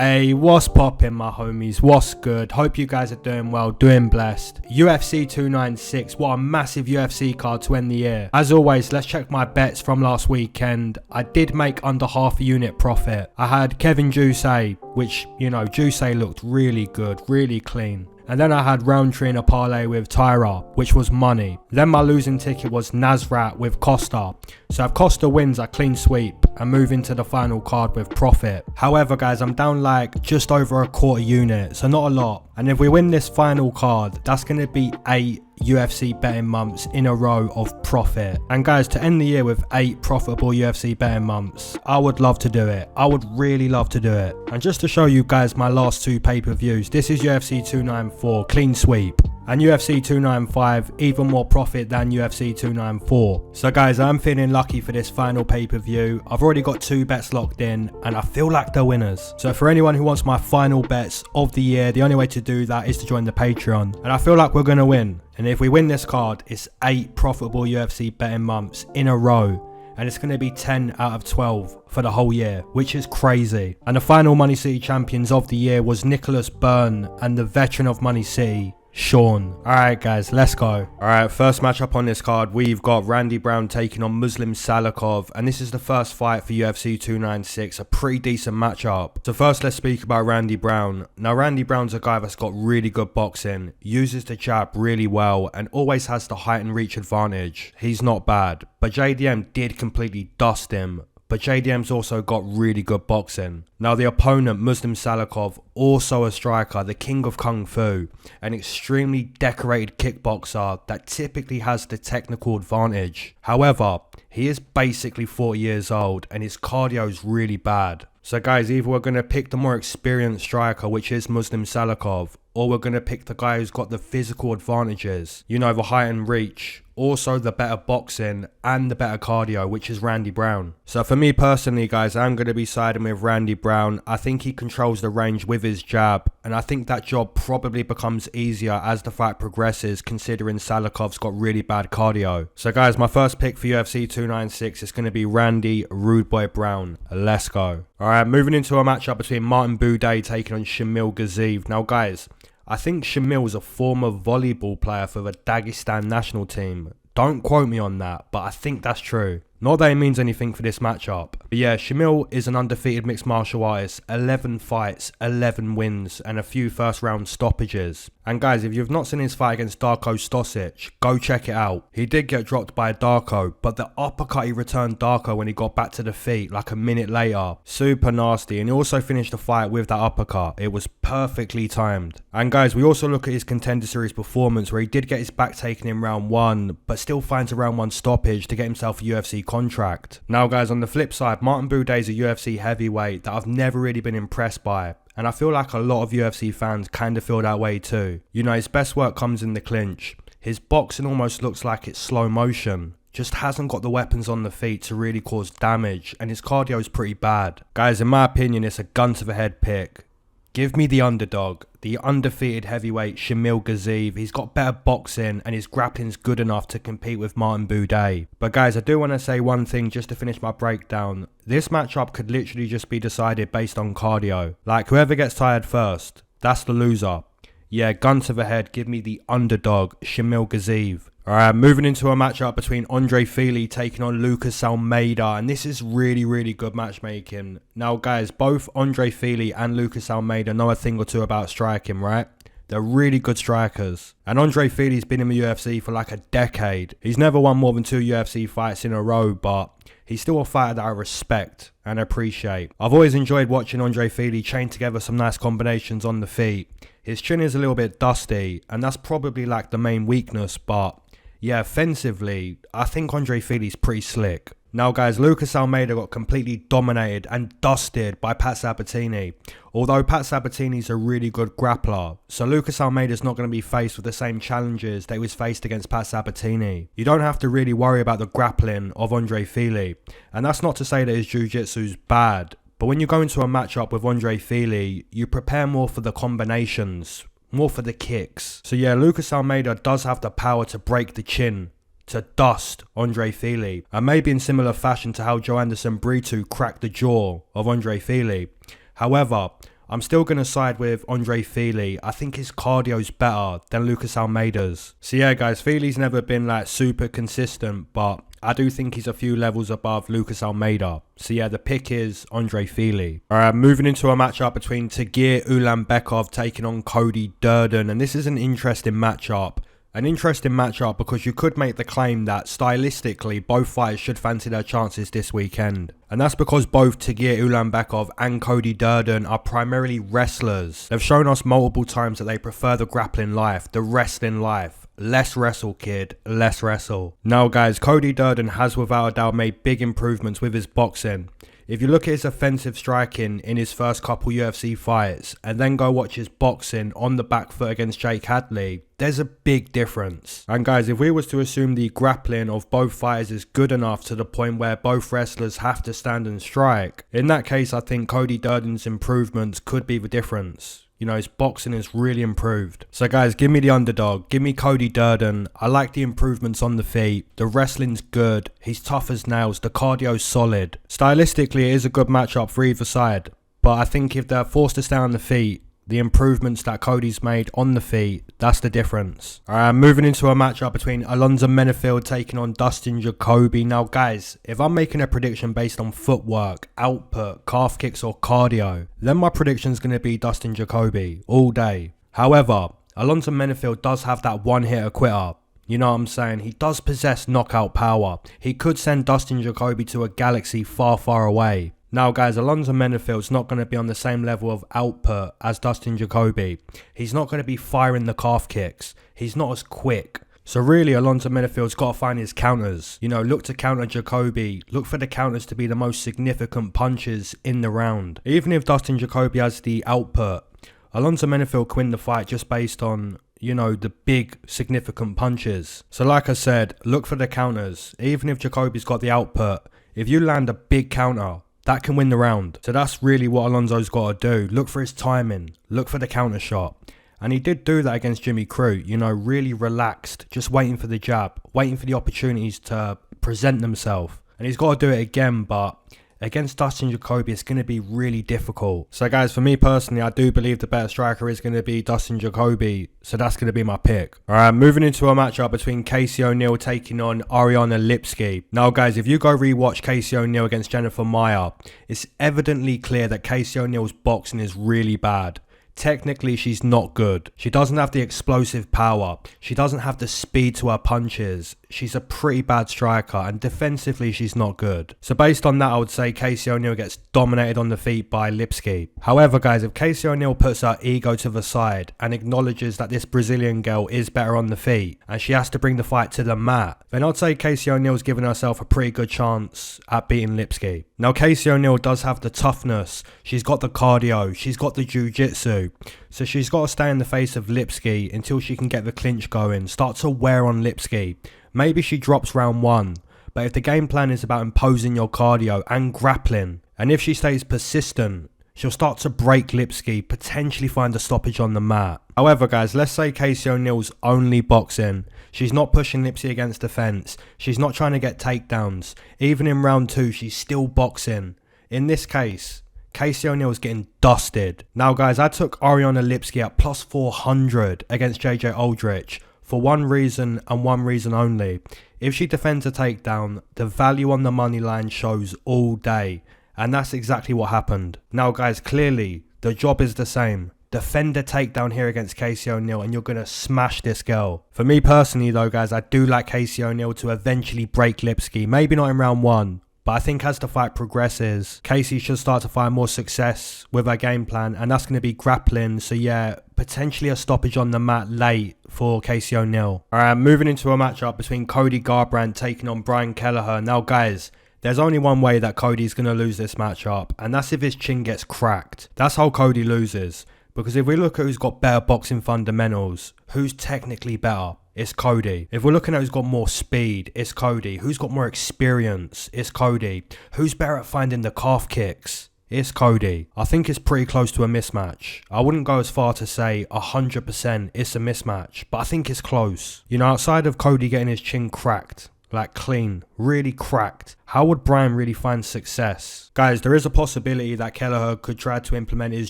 Hey, what's poppin', my homies? What's good? Hope you guys are doing well, doing blessed. UFC 296, what a massive UFC card to end the year. As always, let's check my bets from last weekend. I did make under half a unit profit. I had Kevin Juice, which, you know, Juice looked really good, really clean. And then I had Roundtree in a parlay with Tyra, which was money. Then my losing ticket was Nasrat with Costa. So if Costa wins, I clean sweep and move into the final card with profit. However, guys, I'm down like just over a quarter unit, so not a lot. And if we win this final card, that's going to be 8 UFC betting months in a row of profit. And guys, to end the year with 8 profitable UFC betting months, I would love to do it. I would really love to do it. And just to show you guys my last 2 pay-per-views, this is UFC 294, clean sweep. And UFC 295, even more profit than UFC 294. So guys, I'm feeling lucky for this final pay-per-view. I've already got 2 bets locked in and I feel like they're winners. So for anyone who wants my final bets of the year, the only way to do that is to join the Patreon. And I feel like we're going to win. And if we win this card, it's 8 profitable UFC betting months in a row. And it's going to be 10 out of 12 for the whole year, which is crazy. And the final MoneyCity champions of the year was Nicholas Byrne and the veteran of MoneyCity, Sean. Alright guys, let's go. Alright, first matchup on this card, we've got Randy Brown taking on Muslim Salikhov, and this is the first fight for UFC 296, a pretty decent matchup. So first let's speak about Randy Brown. Now Randy Brown's a guy that's got really good boxing, uses the jab really well, and always has the height and reach advantage. He's not bad, but JDM did completely dust him. But JDM's also got really good boxing. Now the opponent, Muslim Salikhov, also a striker, the king of Kung Fu, an extremely decorated kickboxer that typically has the technical advantage. However, he is basically 40 years old and his cardio is really bad. So guys, either we're going to pick the more experienced striker, which is Muslim Salikhov, or we're going to pick the guy who's got the physical advantages, you know, the height and reach, also the better boxing and the better cardio, which is Randy Brown. So for me personally, guys, I'm going to be siding with Randy Brown. I think he controls the range with his jab, and I think that job probably becomes easier as the fight progresses, considering Salikhov's got really bad cardio. So guys, my first pick for UFC 296 is going to be Randy Rude Boy Brown. Let's go. Alright, moving into a matchup between Martin Buday taking on Shamil Gaziev. Now guys, I think Shamil's a former volleyball player for the Dagestan national team. Don't quote me on that, but I think that's true. Not that it means anything for this matchup. But yeah, Shamil is an undefeated mixed martial artist, 11 fights, 11 wins, and a few first round stoppages. And guys, if you've not seen his fight against Darko Stosic, go check it out. He did get dropped by Darko, but the uppercut he returned Darko when he got back to the feet like a minute later, super nasty, and he also finished the fight with that uppercut. It was perfectly timed. And guys, we also look at his Contender Series performance where he did get his back taken in round 1, but still finds a round 1 stoppage to get himself a UFC contract. Now guys, on the flip side, Martin Buday is a UFC heavyweight that I've never really been impressed by. And I feel like a lot of UFC fans kind of feel that way too. You know, his best work comes in the clinch. His boxing almost looks like it's slow motion. Just hasn't got the weapons on the feet to really cause damage, and his cardio is pretty bad. Guys, in my opinion, it's a gun to the head pick. Give me the underdog, the undefeated heavyweight Shamil Gaziev. He's got better boxing and his grappling's good enough to compete with Martin Buday. But guys, I do want to say one thing just to finish my breakdown. This matchup could literally just be decided based on cardio. Like, whoever gets tired first, that's the loser. Yeah, gun to the head, give me the underdog, Shamil Gaziev. Alright, moving into a matchup between Fili taking on Lucas Almeida, and this is really good matchmaking. Now guys, both Fili and Lucas Almeida know a thing or two about striking, right? They're really good strikers. And Fili's been in the UFC for like a decade. He's never won more than 2 UFC fights in a row, but he's still a fighter that I respect and appreciate. I've always enjoyed watching Fili chain together some nice combinations on the feet. His chin is a little bit dusty, and that's probably like the main weakness, but yeah, offensively, I think Fili's pretty slick. Now guys, Lucas Almeida got completely dominated and dusted by Pat Sabatini. Although Pat Sabatini's a really good grappler, so Lucas Almeida's not going to be faced with the same challenges that he was faced against Pat Sabatini. You don't have to really worry about the grappling of Fili. And that's not to say that his jiu-jitsu's bad, but when you go into a matchup with Fili, you prepare more for the combinations, more for the kicks. So yeah, Lucas Almeida does have the power to break the chin, to dust Fili, and maybe in similar fashion to how Joanderson Brito cracked the jaw of Fili. However, I'm still going to side with Andre Fili. I think his cardio's better than Lucas Almeida's. So yeah guys, Fili's never been like super consistent, but I do think he's a few levels above Lucas Almeida. So yeah, the pick is Andre Fili. Alright, moving into a matchup between Tagir Ulanbekov taking on Cody Durden. And this is an interesting matchup. An interesting matchup because you could make the claim that stylistically both fighters should fancy their chances this weekend. And that's because both Tagir Ulanbekov and Cody Durden are primarily wrestlers. They've shown us multiple times that they prefer the grappling life, the wrestling life. Less wrestle, kid, less wrestle. Now guys, Cody Durden has without a doubt made big improvements with his boxing. If you look at his offensive striking in his first couple UFC fights and then go watch his boxing on the back foot against Jake Hadley, there's a big difference. And guys, if we was to assume the grappling of both fighters is good enough to the point where both wrestlers have to stand and strike, in that case I think Cody Durden's improvements could be the difference. You know, his boxing is really improved. So guys, give me the underdog. Give me Cody Durden. I like the improvements on the feet. The wrestling's good. He's tough as nails. The cardio's solid. Stylistically, it is a good matchup for either side. But I think if they're forced to stay on the feet, the improvements that Cody's made on the feet, that's the difference. Alright, moving into a matchup between Alonzo Menifield taking on Dustin Jacoby. Now guys, if I'm making a prediction based on footwork, output, calf kicks or cardio, then my prediction's going to be Dustin Jacoby all day. However, Alonzo Menifield does have that one-hitter quitter. You know what I'm saying? He does possess knockout power. He could send Dustin Jacoby to a galaxy far, far away. Now guys, Alonzo Menifield's not going to be on the same level of output as Dustin Jacoby. He's not going to be firing the calf kicks. He's not as quick. So really, Alonzo Menifield's got to find his counters. You know, look to counter Jacoby. Look for the counters to be the most significant punches in the round. Even if Dustin Jacoby has the output, Alonzo Menifield can win the fight just based on, you know, the big significant punches. So like I said, look for the counters. Even if Jacoby's got the output, if you land a big counter, that can win the round. So that's really what Alonzo's got to do. Look for his timing. Look for the counter shot. And he did do that against Jimmy Crute. You know, really relaxed. Just waiting for the jab. Waiting for the opportunities to present themselves. And he's got to do it again, but against Dustin Jacoby, it's going to be really difficult. So guys, for me personally, I do believe the better striker is going to be Dustin Jacoby. So that's going to be my pick. Alright, moving into a matchup between Casey O'Neill taking on Ariane Lipski. Now guys, if you go rewatch Casey O'Neill against Jennifer Maia, it's evidently clear that Casey O'Neill's boxing is really bad. Technically, she's not good. She doesn't have the explosive power. She doesn't have the speed to her punches. She's a pretty bad striker, and defensively, she's not good. So based on that, I would say Casey O'Neill gets dominated on the feet by Lipski. However, guys, if Casey O'Neill puts her ego to the side and acknowledges that this Brazilian girl is better on the feet, and she has to bring the fight to the mat, then I'd say Casey O'Neill's given herself a pretty good chance at beating Lipski. Now, Casey O'Neill does have the toughness. She's got the cardio. She's got the jiu-jitsu. So she's got to stay in the face of Lipski until she can get the clinch going, start to wear on Lipski. Maybe she drops round 1, but if the game plan is about imposing your cardio and grappling, and if she stays persistent, she'll start to break Lipski, potentially find a stoppage on the mat. However guys, let's say Casey O'Neill's only boxing. She's not pushing Lipski against the fence. She's not trying to get takedowns. Even in round 2, she's still boxing. In this case, Casey O'Neill's getting dusted. Now guys, I took Ariane Lipski at plus 400 against JJ Aldrich for one reason and one reason only. If she defends a takedown, the value on the money line shows all day. And that's exactly what happened. Now guys, clearly, the job is the same. Defend a takedown here against Casey O'Neill and you're going to smash this girl. For me personally though guys, I do like Casey O'Neill to eventually break Lipski. Maybe not in round 1. But I think as the fight progresses, Casey should start to find more success with her game plan. And that's going to be grappling. So yeah, potentially a stoppage on the mat late for Casey O'Neill. Alright, moving into a matchup between Cody Garbrandt taking on Brian Kelleher. Now guys, there's only one way that Cody's going to lose this matchup. And that's if his chin gets cracked. That's how Cody loses. Because if we look at who's got better boxing fundamentals, who's technically better? It's Cody. If we're looking at who's got more speed, it's Cody. Who's got more experience? It's Cody. Who's better at finding the calf kicks? It's Cody. I think it's pretty close to a mismatch. I wouldn't go as far to say 100% it's a mismatch, but I think it's close. You know, outside of Cody getting his chin cracked, like clean, really cracked. How would Brian really find success? Guys, there is a possibility that Kelleher could try to implement his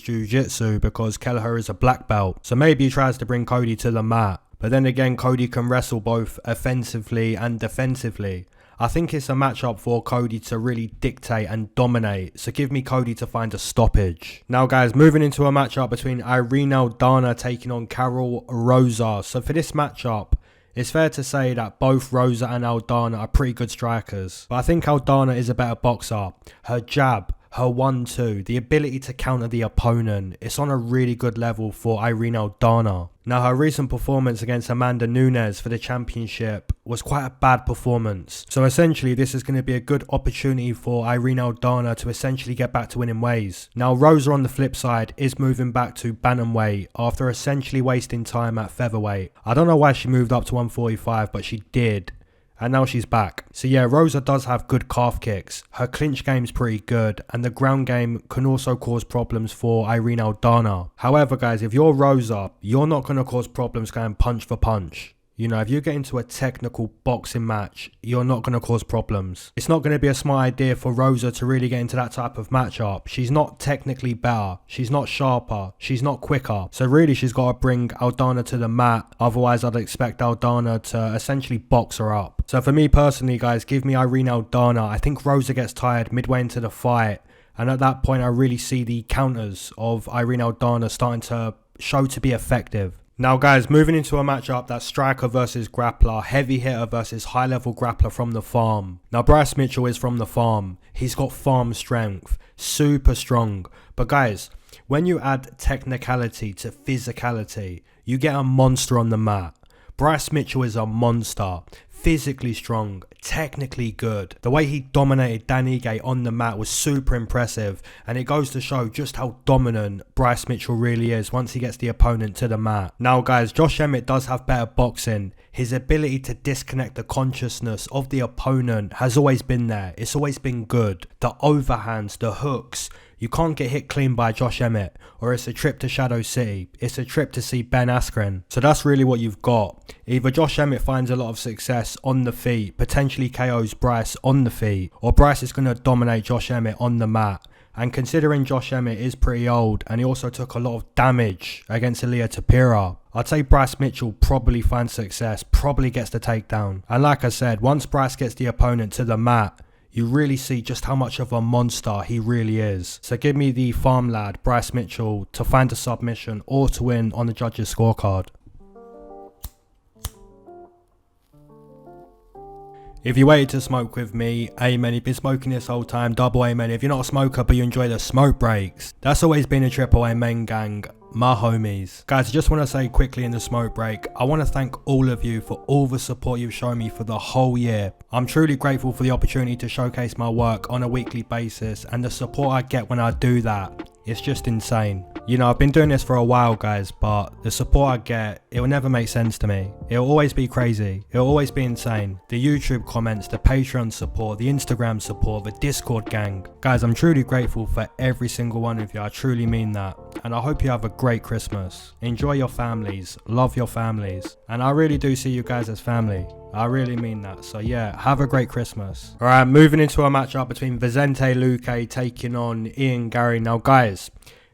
jiu-jitsu because Kelleher is a black belt. So maybe he tries to bring Cody to the mat. But then again, Cody can wrestle both offensively and defensively. I think it's a matchup for Cody to really dictate and dominate. So give me Cody to find a stoppage. Now guys, moving into a matchup between Irene Aldana taking on Carol Rosa. So for this matchup, it's fair to say that both Rosa and Aldana are pretty good strikers. But I think Aldana is a better boxer. Her jab, her 1-2, the ability to counter the opponent, it's on a really good level for Irene Aldana. Now her recent performance against Amanda Nunes for the championship was quite a bad performance. So essentially this is going to be a good opportunity for Irene Aldana to essentially get back to winning ways. Now Rosa on the flip side is moving back to bantamweight after essentially wasting time at featherweight. I don't know why she moved up to 145, but she did. And now she's back. So yeah, Rosa does have good calf kicks. Her clinch game's pretty good. And the ground game can also cause problems for Irene Aldana. However guys, if you're Rosa, you're not going to cause problems going punch for punch. You know, if you get into a technical boxing match, you're not going to cause problems. It's not going to be a smart idea for Rosa to really get into that type of matchup. She's not technically better. She's not sharper. She's not quicker. So really, she's got to bring Aldana to the mat. Otherwise, I'd expect Aldana to essentially box her up. So for me personally, guys, give me Irene Aldana. I think Rosa gets tired midway into the fight. And at that point, I really see the counters of Irene Aldana starting to show to be effective. Now guys, moving into a matchup that's striker versus grappler, heavy hitter versus high level grappler from the farm. Now Bryce Mitchell is from the farm. He's got farm strength, super strong. But guys, when you add technicality to physicality, you get a monster on the mat. Bryce Mitchell is a monster, physically strong, technically good. The way he dominated Dan Ige on the mat was super impressive, and it goes to show just how dominant Bryce Mitchell really is once he gets the opponent to the mat. Now guys, Josh Emmett does have better boxing. His ability to disconnect the consciousness of the opponent has always been there. It's always been good. The overhands, the hooks. You can't get hit clean by Josh Emmett, or it's a trip to Shadow City. It's a trip to see Ben Askren. So that's really what you've got. Either Josh Emmett finds a lot of success on the feet, potentially KOs Bryce on the feet, or Bryce is going to dominate Josh Emmett on the mat. And considering Josh Emmett is pretty old, and he also took a lot of damage against Ilia Tapira, I'd say Bryce Mitchell probably finds success, probably gets the takedown. And like I said, once Bryce gets the opponent to the mat, you really see just how much of a monster he really is. So give me the farm lad, Bryce Mitchell, to find a submission or to win on the judges' scorecard. If you waited to smoke with me, amen. You've been smoking this whole time, double amen. If you're not a smoker but you enjoy the smoke breaks, that's always been a triple amen gang. My homies. Guys, I just want to say quickly in the smoke break, I want to thank all of you for all the support you've shown me for the whole year. I'm truly grateful for the opportunity to showcase my work on a weekly basis, and the support I get when I do that, it's just insane. You know, I've been doing this for a while, guys, but the support I get, it will never make sense to me. It'll always be crazy. It'll always be insane. The YouTube comments, the Patreon support, the Instagram support, the Discord gang. Guys, I'm truly grateful for every single one of you. I truly mean that. And I hope you have a great Christmas. Enjoy your families. Love your families. And I really do see you guys as family. I really mean that. So yeah, have a great Christmas. Alright, moving into a matchup between Vicente Luque taking on Ian Garry. Now guys,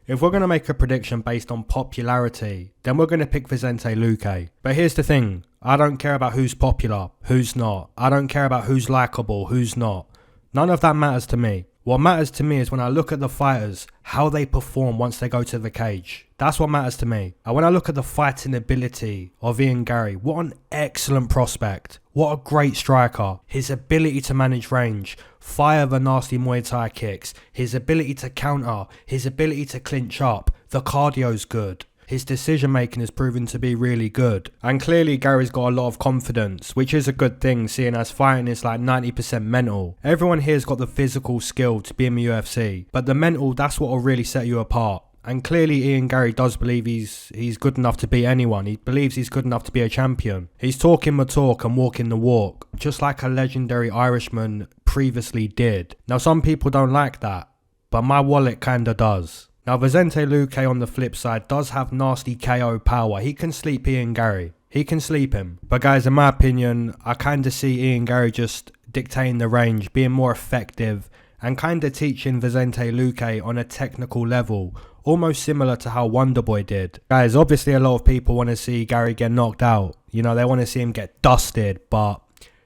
if we're going to make a prediction based on popularity, then we're going to pick Vicente Luque. But here's the thing. I don't care about who's popular, who's not. I don't care about who's likable, who's not. None of that matters to me. What matters to me is when I look at the fighters, how they perform once they go to the cage. That's what matters to me. And when I look at the fighting ability of Ian Garry, what an excellent prospect. What a great striker. His ability to manage range, fire the nasty Muay Thai kicks, his ability to counter, his ability to clinch up. The cardio's good. His decision making has proven to be really good. And clearly Gary's got a lot of confidence, which is a good thing seeing as fighting is like 90% mental. Everyone here's got the physical skill to be in the UFC, but the mental, that's what will really set you apart. And clearly Ian Garry does believe he's good enough to beat anyone. He believes he's good enough to be a champion. He's talking the talk and walking the walk, just like a legendary Irishman previously did. Now some people don't like that, but my wallet kinda does. Now Vicente Luque on the flip side does have nasty KO power. He can sleep Ian Garry. he can sleep him. But guys, in my opinion, I kind of see Ian Garry just dictating the range, being more effective, and kind of teaching Vicente Luque on a technical level, almost similar to how Wonderboy did. Guys, obviously a lot of people want to see Garry get knocked out. You know, they want to see him get dusted, but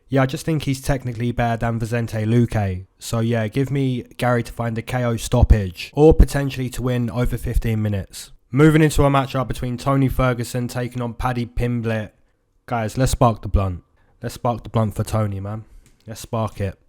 yeah, I just think he's technically better than Vicente Luque. So yeah, give me Garry to find a KO stoppage, or potentially to win over 15 minutes. Moving into a matchup between Tony Ferguson taking on Paddy Pimblett. Guys, let's spark the blunt. Let's spark the blunt for Tony, man. Let's spark it.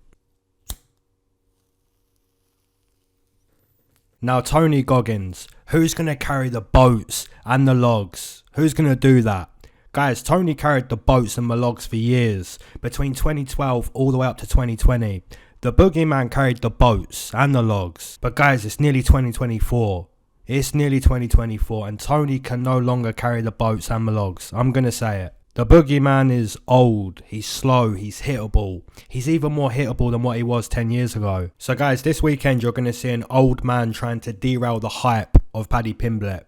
Now, Tony Goggins, who's going to carry the boats and the logs? Who's going to do that? Guys, Tony carried the boats and the logs for years, between 2012 all the way up to 2020. The boogeyman carried the boats and the logs. But guys, it's nearly 2024. It's nearly 2024 and Tony can no longer carry the boats and the logs. I'm going to say it. The boogeyman is old, he's slow, he's hittable. He's even more hittable than what he was 10 years ago. So guys, this weekend you're going to see an old man trying to derail the hype of Paddy Pimblett.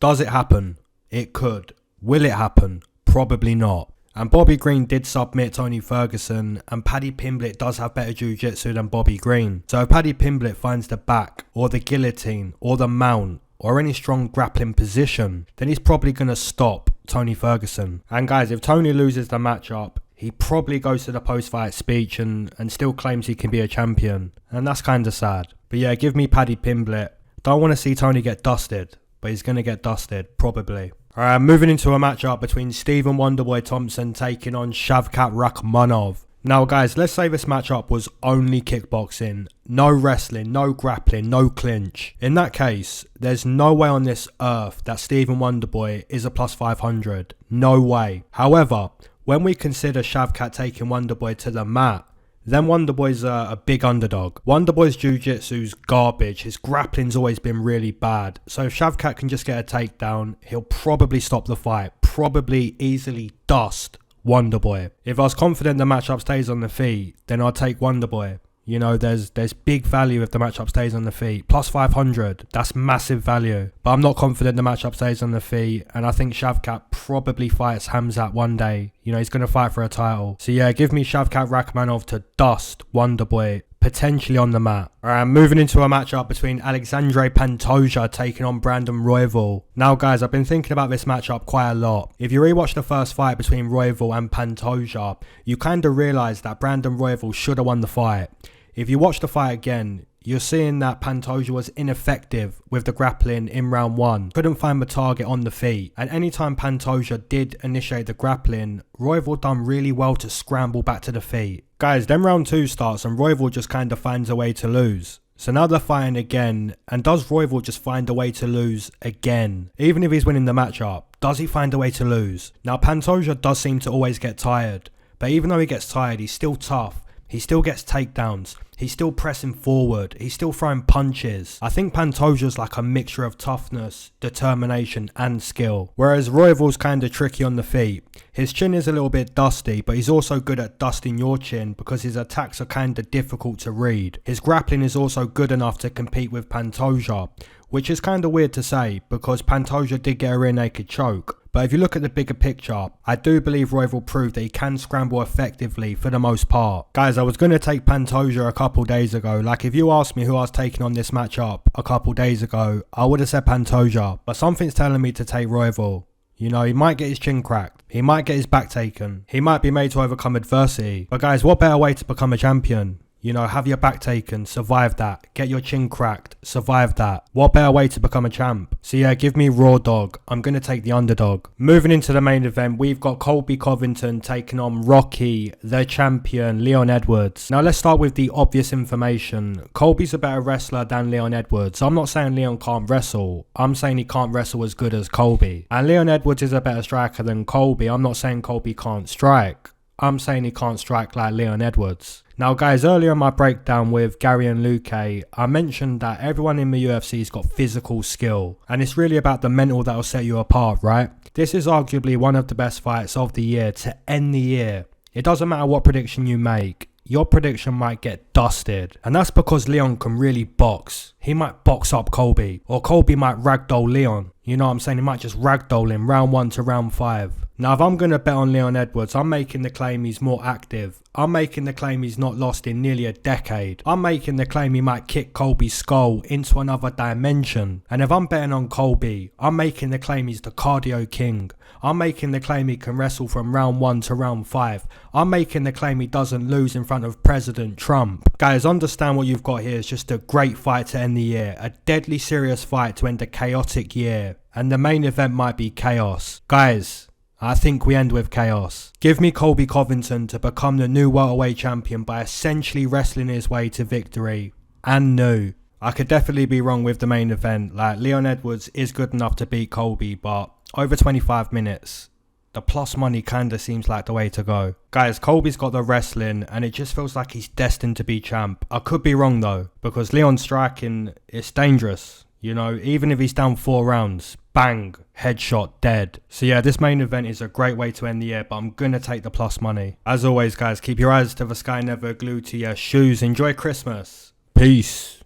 Does it happen? It could. Will it happen? Probably not. And Bobby Green did submit Tony Ferguson, and Paddy Pimblett does have better jiu-jitsu than Bobby Green. So if Paddy Pimblett finds the back, or the guillotine, or the mount, or any strong grappling position, then he's probably going to stop Tony Ferguson. And guys, if Tony loses the matchup, he probably goes to the post-fight speech and still claims he can be a champion. And that's kind of sad. But yeah, give me Paddy Pimblett. Don't want to see Tony get dusted, but he's going to get dusted, probably. Alright, moving into a matchup between Stephen Wonderboy Thompson taking on Shavkat Rakhmonov. Now guys, let's say this matchup was only kickboxing, no wrestling, no grappling, no clinch. In that case, there's no way on this earth that Stephen Wonderboy is a plus 500. No way. However, when we consider Shavkat taking Wonderboy to the mat, then Wonderboy's a big underdog. Wonderboy's jiu-jitsu's garbage. His grappling's always been really bad. So if Shavkat can just get a takedown, he'll probably stop the fight. Probably easily dust Wonderboy. If I was confident the matchup stays on the feet, then I'd take Wonderboy. You know, there's big value if the matchup stays on the feet. Plus 500, that's massive value. But I'm not confident the matchup stays on the feet. And I think Shavkat probably fights Hamzat one day. You know, he's going to fight for a title. So yeah, give me Shavkat Rakhmonov to dust Wonderboy, potentially on the mat. Alright, moving into a matchup between Alexandre Pantoja taking on Brandon Royval. Now guys, I've been thinking about this matchup quite a lot. If you rewatch the first fight between Royval and Pantoja, you kind of realise that Brandon Royval should have won the fight. If you watch the fight again, you're seeing that Pantoja was ineffective with the grappling in round 1. Couldn't find the target on the feet. And anytime Pantoja did initiate the grappling, Royval done really well to scramble back to the feet. Guys, then round 2 starts and Royval just kind of finds a way to lose. So now they're fighting again, and does Royval just find a way to lose again? Even if he's winning the matchup, does he find a way to lose? Now Pantoja does seem to always get tired, but even though he gets tired, he's still tough. He still gets takedowns. He's still pressing forward. He's still throwing punches. I think Pantoja's like a mixture of toughness, determination and skill. Whereas Royval's kind of tricky on the feet. His chin is a little bit dusty, but he's also good at dusting your chin because his attacks are kind of difficult to read. His grappling is also good enough to compete with Pantoja, which is kind of weird to say because Pantoja did get a rear naked choke. But if you look at the bigger picture, I do believe Royval proved that he can scramble effectively for the most part. Guys, I was going to take Pantoja a couple days ago. Like if you asked me who I was taking on this matchup a couple days ago, I would have said Pantoja. But something's telling me to take Royval. You know, he might get his chin cracked. He might get his back taken. He might be made to overcome adversity. But guys, what better way to become a champion? You know, have your back taken, survive that. Get your chin cracked, survive that. What better way to become a champ? So yeah, give me Raw Dog. I'm going to take the underdog. Moving into the main event, we've got Colby Covington taking on Rocky, the champion, Leon Edwards. Now let's start with the obvious information. Colby's a better wrestler than Leon Edwards. I'm not saying Leon can't wrestle. I'm saying he can't wrestle as good as Colby. And Leon Edwards is a better striker than Colby. I'm not saying Colby can't strike. I'm saying he can't strike like Leon Edwards. Now guys, earlier in my breakdown with Garry and Luque, I mentioned that everyone in the UFC's got physical skill. And it's really about the mental that'll set you apart, right? This is arguably one of the best fights of the year to end the year. It doesn't matter what prediction you make. Your prediction might get dusted. And that's because Leon can really box. He might box up Colby. Or Colby might ragdoll Leon. You know what I'm saying? He might just ragdoll him round 1 to round 5. Now, if I'm going to bet on Leon Edwards, I'm making the claim he's more active. I'm making the claim he's not lost in nearly a decade. I'm making the claim he might kick Colby's skull into another dimension. And if I'm betting on Colby, I'm making the claim he's the cardio king. I'm making the claim he can wrestle from round 1 to round 5. I'm making the claim he doesn't lose in front of President Trump. Guys, understand what you've got here is just a great fight to end the year. A deadly serious fight to end a chaotic year. And the main event might be chaos. Guys, I think we end with chaos. Give me Colby Covington to become the new welterweight champion by essentially wrestling his way to victory. And no, I could definitely be wrong with the main event. Like, Leon Edwards is good enough to beat Colby, but over 25 minutes, the plus money kinda seems like the way to go. Guys, Colby's got the wrestling and it just feels like he's destined to be champ. I could be wrong though, because Leon's striking is dangerous. You know, even if he's down 4 rounds, bang, headshot, dead. So yeah, this main event is a great way to end the year, but I'm going to take the plus money. As always, guys, keep your eyes to the sky, never glued to your shoes. Enjoy Christmas. Peace.